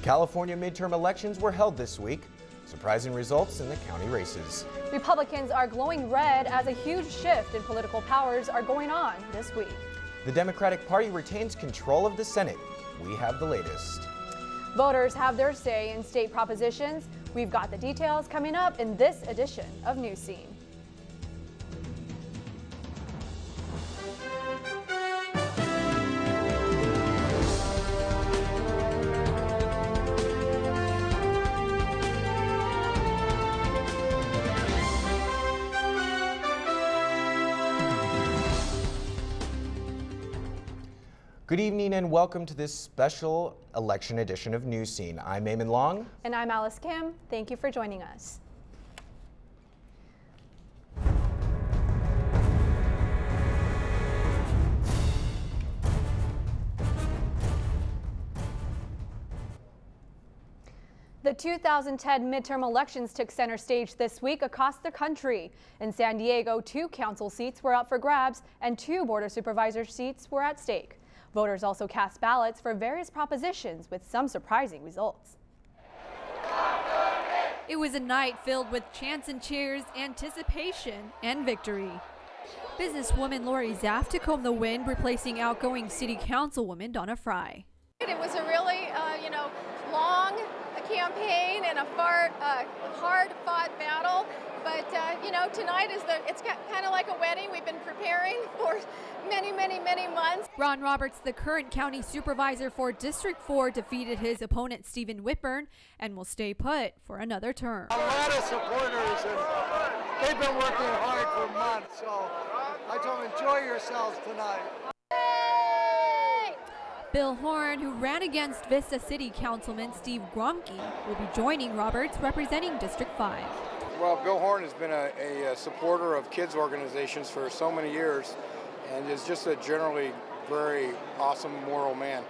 California midterm elections were held this week. Surprising results in the county races. Republicans are glowing red as a huge shift in political powers are going on this week. The Democratic Party retains control of the Senate. We have the latest. Voters have their say in state propositions. We've got the details coming up in this edition of Newscene. Good evening and welcome to this special election edition of Newscene. I'm Eamon Long. And I'm Alice Kim. Thank you for joining us. The 2010 midterm elections took center stage this week across the country. In San Diego, 2 council seats were up for grabs and 2 board of supervisors seats were at stake. Voters also cast ballots for various propositions with some surprising results. It was a night filled with chants and cheers, anticipation, and victory. Businesswoman Lori Zaff took home the win, replacing outgoing city councilwoman Donna Fry. It was a really, long campaign and a hard-fought battle. But, tonight it's kind of like a wedding. We've been preparing for many months. Ron Roberts, the current county supervisor for District 4, defeated his opponent Stephen Whitburn and will stay put for another term. A lot of supporters, and they've been working hard for months, so I told them, enjoy yourselves tonight. Bill Horn, who ran against Vista City Councilman Steve Gromke, will be joining Roberts representing District 5. Well, Bill Horn has been a supporter of kids organizations for so many years and is just a generally very awesome, moral man,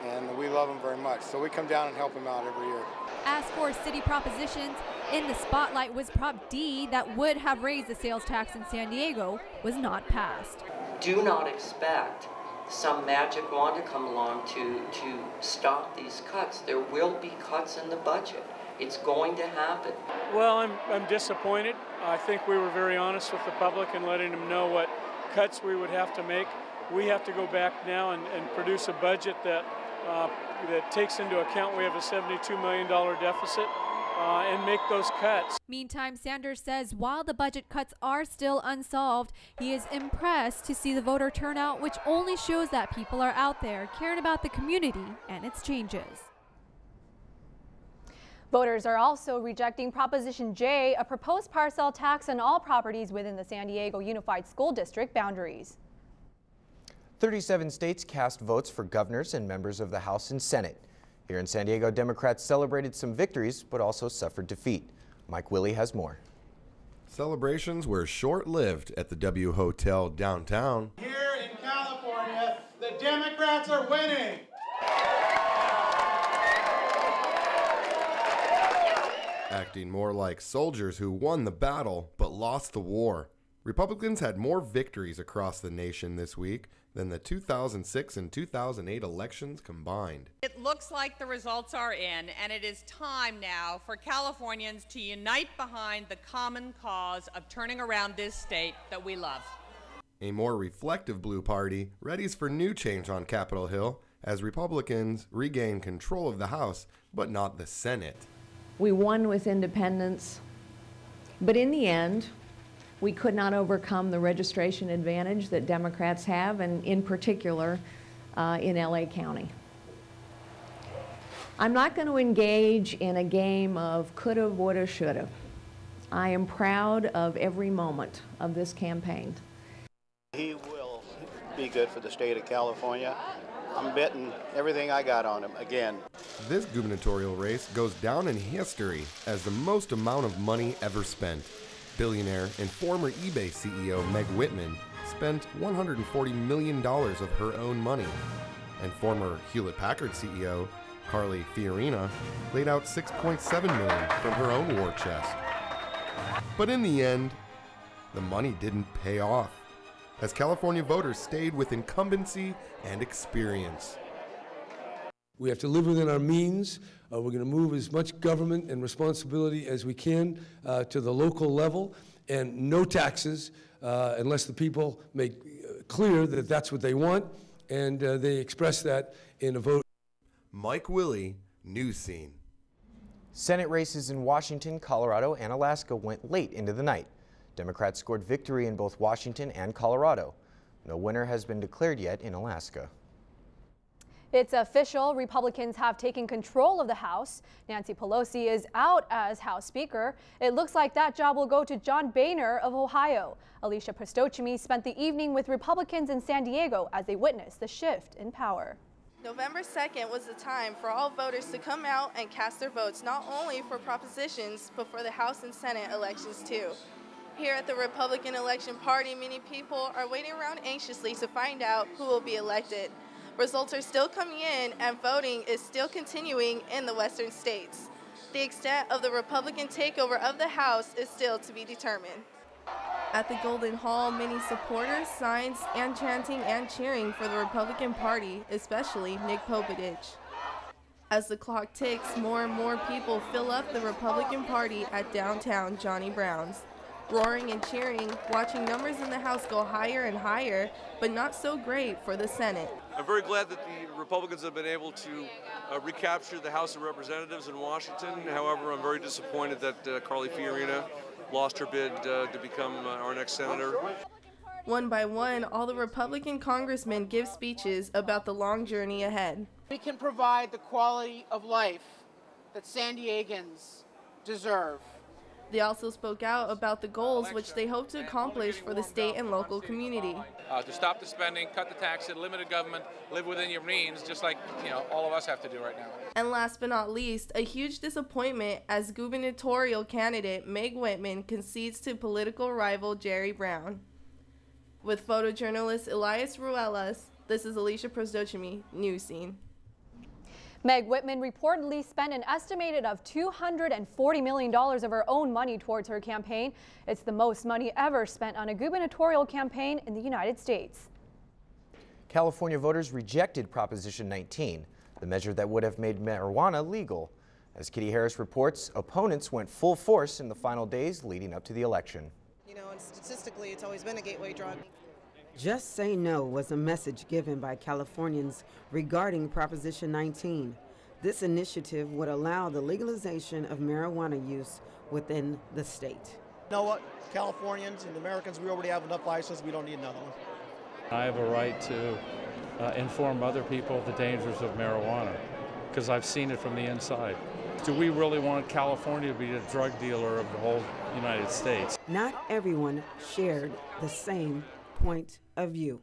and we love him very much. So we come down and help him out every year. As for city propositions, in the spotlight was Prop D that would have raised the sales tax in San Diego was not passed. Do not expect some magic wand to come along to stop these cuts. There will be cuts in the budget. It's going to happen. Well, I'm disappointed. I think we were very honest with the public and letting them know what cuts we would have to make. We have to go back now and produce a budget that takes into account we have a $72 million deficit and make those cuts. Meantime, Sanders says while the budget cuts are still unsolved, he is impressed to see the voter turnout, which only shows that people are out there caring about the community and its changes. Voters are also rejecting Proposition J, a proposed parcel tax on all properties within the San Diego Unified School District boundaries. 37 states cast votes for governors and members of the House and Senate. Here in San Diego, Democrats celebrated some victories, but also suffered defeat. Mike Willey has more. Celebrations were short-lived at the W Hotel downtown. Here in California, the Democrats are winning. Acting more like soldiers who won the battle but lost the war. Republicans had more victories across the nation this week than the 2006 and 2008 elections combined. It looks like the results are in, and it is time now for Californians to unite behind the common cause of turning around this state that we love. A more reflective blue party readies for new change on Capitol Hill as Republicans regain control of the House, but not the Senate. We won with independence, but in the end, we could not overcome the registration advantage that Democrats have, and in particular in LA County. I'm not going to engage in a game of coulda, woulda, shoulda. I am proud of every moment of this campaign. He will be good for the state of California. I'm betting everything I got on him again. This gubernatorial race goes down in history as the most amount of money ever spent. Billionaire and former eBay CEO Meg Whitman spent $140 million of her own money, and former Hewlett-Packard CEO Carly Fiorina laid out $6.7 million from her own war chest. But in the end, the money didn't pay off, as California voters stayed with incumbency and experience. We have to live within our means. We're going to move as much government and responsibility as we can to the local level, and no taxes unless the people make clear that that's what they want, and they express that in a vote. Mike Willie, Newscene. Senate races in Washington, Colorado, and Alaska went late into the night. Democrats scored victory in both Washington and Colorado. No winner has been declared yet in Alaska. It's official. Republicans have taken control of the House. Nancy Pelosi is out as House Speaker. It looks like that job will go to John Boehner of Ohio. Alicia Prostochimi spent the evening with Republicans in San Diego as they witnessed the shift in power. November 2nd was the time for all voters to come out and cast their votes, not only for propositions, but for the House and Senate elections too. Here at the Republican Election Party, many people are waiting around anxiously to find out who will be elected. Results are still coming in and voting is still continuing in the western states. The extent of the Republican takeover of the House is still to be determined. At the Golden Hall, many supporters, signs, and chanting and cheering for the Republican Party, especially Nick Popedich. As the clock ticks, more and more people fill up the Republican Party at downtown Johnny Brown's. Roaring and cheering, watching numbers in the House go higher and higher, but not so great for the Senate. I'm very glad that the Republicans have been able to recapture the House of Representatives in Washington. However, I'm very disappointed that Carly Fiorina lost her bid to become our next senator. One by one, all the Republican congressmen give speeches about the long journey ahead. We can provide the quality of life that San Diegans deserve. They also spoke out about the goals which they hope to accomplish for the state and local community. To stop the spending, cut the taxes, limit the government, live within your means, just like all of us have to do right now. And last but not least, a huge disappointment as gubernatorial candidate Meg Whitman concedes to political rival Jerry Brown. With photojournalist Elias Ruelas, this is Alicia Prostochimi, Newscene. Meg Whitman reportedly spent an estimated of $240 million of her own money towards her campaign. It's the most money ever spent on a gubernatorial campaign in the United States. California voters rejected Proposition 19, the measure that would have made marijuana legal. As Kitty Harris reports, opponents went full force in the final days leading up to the election. And statistically, it's always been a gateway drug. Just Say No was a message given by Californians regarding Proposition 19. This initiative would allow the legalization of marijuana use within the state. You know what? Californians and Americans, we already have enough license. We don't need another one. I have a right to inform other people of the dangers of marijuana because I've seen it from the inside. Do we really want California to be the drug dealer of the whole United States? Not everyone shared the same point of view.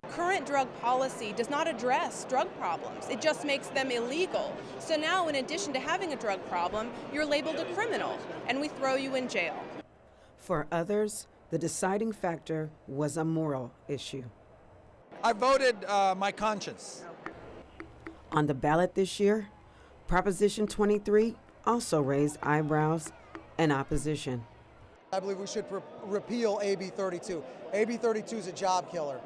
Current drug policy does not address drug problems. It just makes them illegal. So now, in addition to having a drug problem, you're labeled a criminal, and we throw you in jail. For others, the deciding factor was a moral issue. I voted my conscience. On the ballot this year, Proposition 23 also raised eyebrows and opposition. I believe we should repeal AB 32. AB 32 is a job killer.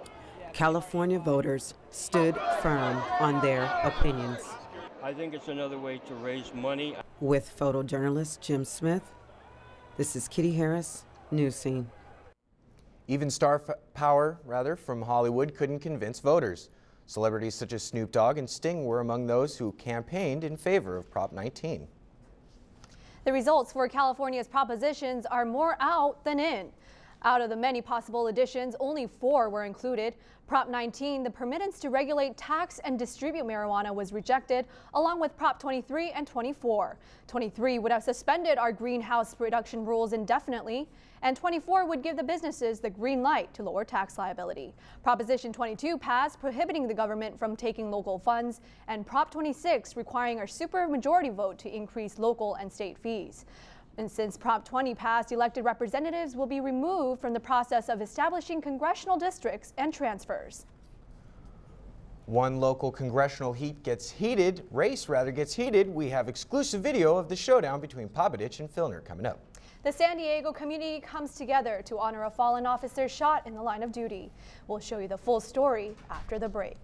California voters stood firm on their opinions. I think it's another way to raise money. With photojournalist Jim Smith, this is Kitty Harris, Newscene. Even star power, from Hollywood couldn't convince voters. Celebrities such as Snoop Dogg and Sting were among those who campaigned in favor of Prop 19. The results for California's propositions are more out than in. Out of the many possible additions, only 4 were included. Prop 19, the permittance to regulate, tax, and distribute marijuana, was rejected, along with Prop 23 and 24. 23 would have suspended our greenhouse reduction rules indefinitely, and 24 would give the businesses the green light to lower tax liability. Proposition 22 passed, prohibiting the government from taking local funds, and Prop 26 requiring a supermajority vote to increase local and state fees. And since Prop 20 passed, elected representatives will be removed from the process of establishing congressional districts and transfers. One local congressional race gets heated. We have exclusive video of the showdown between Popedich and Filner coming up. The San Diego community comes together to honor a fallen officer shot in the line of duty. We'll show you the full story after the break.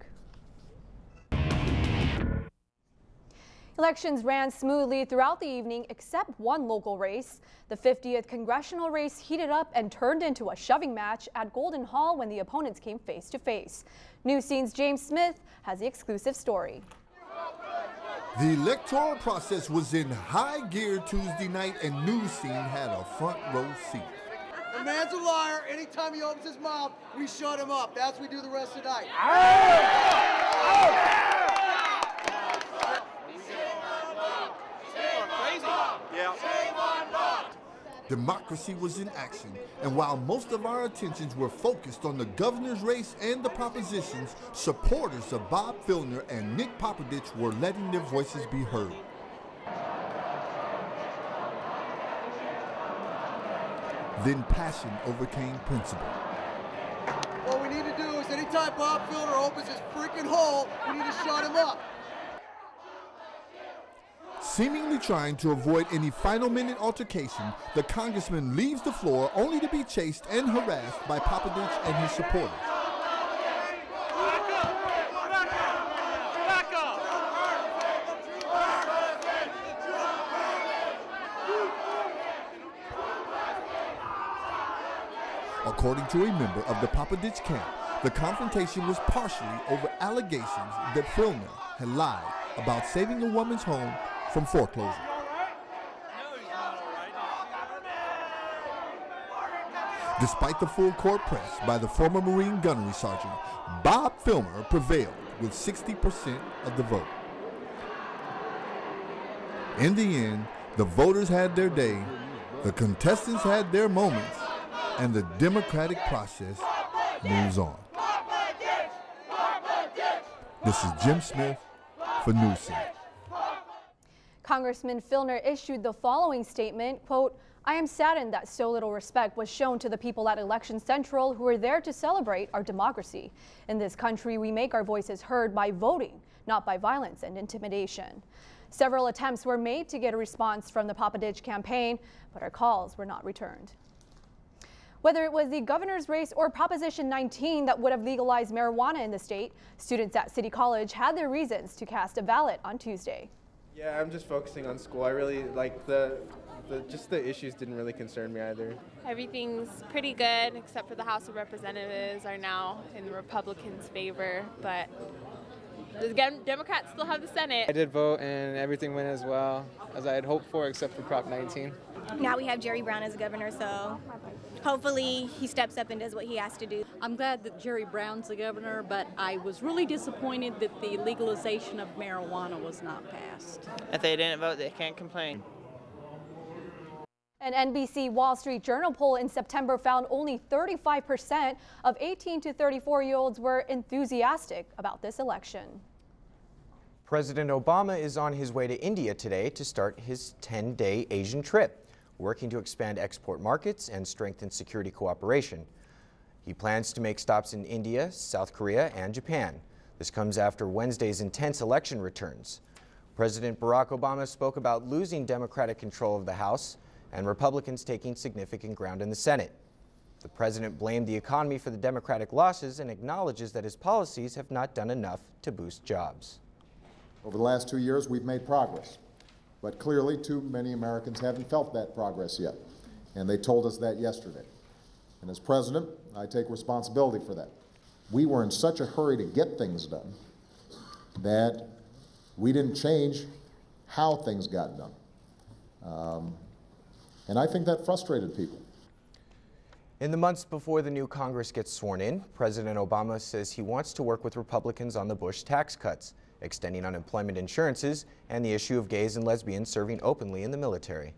Elections ran smoothly throughout the evening except one local race. The 50th congressional race heated up and turned into a shoving match at Golden Hall when the opponents came face to face. Newscene's James Smith has the exclusive story. The electoral process was in high gear Tuesday night, and Newscene had a front row seat. The man's a liar. Anytime he opens his mouth, we shut him up. That's what we do the rest of the night. Democracy was in action, and while most of our attentions were focused on the governor's race and the propositions, supporters of Bob Filner and Nick Popovich were letting their voices be heard. Then passion overcame principle. What we need to do is anytime Bob Filner opens his freaking hole, we need to shut him up. Seemingly trying to avoid any final-minute altercation, the congressman leaves the floor only to be chased and harassed by Popovich and his supporters. According to a member of the Popovich camp, the confrontation was partially over allegations that Filner had lied about saving a woman's home from foreclosure. Despite the full court press by the former Marine gunnery sergeant, Bob Filner prevailed with 60% of the vote. In the end, the voters had their day, the contestants had their moments, and the democratic process moves on. This is Jim Smith for Newscene. Congressman Filner issued the following statement, quote, "I am saddened that so little respect was shown to the people at Election Central who were there to celebrate our democracy. In this country, we make our voices heard by voting, not by violence and intimidation." Several attempts were made to get a response from the Popovich campaign, but our calls were not returned. Whether it was the governor's race or Proposition 19 that would have legalized marijuana in the state, students at City College had their reasons to cast a ballot on Tuesday. Yeah, I'm just focusing on school. I really like just the issues didn't really concern me either. Everything's pretty good except for the House of Representatives are now in the Republicans' favor, but the Democrats still have the Senate. I did vote and everything went as well as I had hoped for except for Prop 19. Now we have Jerry Brown as governor, so hopefully he steps up and does what he has to do. I'm glad that Jerry Brown's the governor, but I was really disappointed that the legalization of marijuana was not passed. If they didn't vote, they can't complain. An NBC Wall Street Journal poll in September found only 35% of 18 to 34-year-olds were enthusiastic about this election. President Obama is on his way to India today to start his 10-day Asian trip, working to expand export markets and strengthen security cooperation. He plans to make stops in India, South Korea, and Japan. This comes after Wednesday's intense election returns. President Barack Obama spoke about losing Democratic control of the House and Republicans taking significant ground in the Senate. The president blamed the economy for the Democratic losses and acknowledges that his policies have not done enough to boost jobs. Over the last 2 years, we've made progress, but clearly too many Americans haven't felt that progress yet, and they told us that yesterday. And as president, I take responsibility for that. We were in such a hurry to get things done that we didn't change how things got done. And I think that frustrated people. In the months before the new Congress gets sworn in, President Obama says he wants to work with Republicans on the Bush tax cuts, extending unemployment insurances, and the issue of gays and lesbians serving openly in the military.